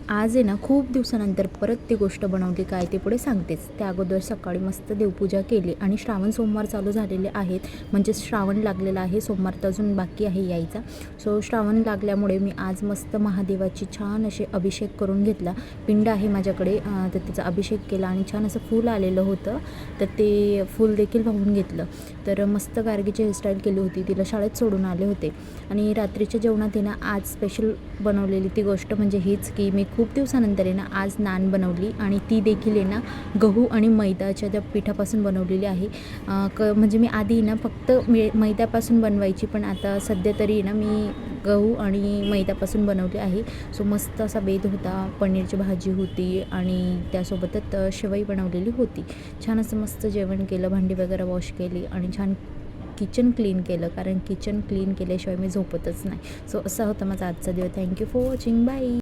आज आहे ना खूप दिवसानंतर परत ती गोष्ट बनवली, काय ते पुढे सांगतेच. त्या अगोदर सकाळी मस्त देवपूजा केली आणि श्रावण सोमवार चालू झालेले आहेत, म्हणजे श्रावण लागलेला आहे. सोमवार तर अजून बाकी आहे यायचा. सो श्रावण लागल्यामुळे मी आज मस्त महादेवाची छान असे अभिषेक करून घेतला. पिंड आहे माझ्याकडे, तर तिचा अभिषेक केला आणि छान असं फूल आलेलं होतं, तर ते फूल देखील वाहून घेतलं. तर मस्त गार्गीची हेअरस्टाईल केली होती, तिला शाळेत सोडून आले होते. आणि रात्रीच्या जेवणात आहे ना आज स्पेशल बनवलेली ती गोष्ट म्हणजे हीच, की मी खूप दिवसानंतर आहे ना आज नान बनवली आणि ती देखील आहे ना गहू आणि मैद्याच्या त्या पिठापासून बनवलेली आहे. म्हणजे मी आधी ना फक्त मैद्यापासून बनवायची, पण आता सध्या तरी ना मी गहू आणि मैद्यापासून बनवली आहे. सो मस्त असा बेत होता, पनीरची भाजी होती आणि त्यासोबतच शेवई बनवलेली होती. छान असं मस्त जेवण केलं, भांडी वगैरे वॉश केली आणि छान किचन क्लीन केलं, कारण किचन क्लीन केल्याशिवाय मी झोपतच नाही. सो असा होता माझा आजचा दिवस. Thank you for watching. बाय.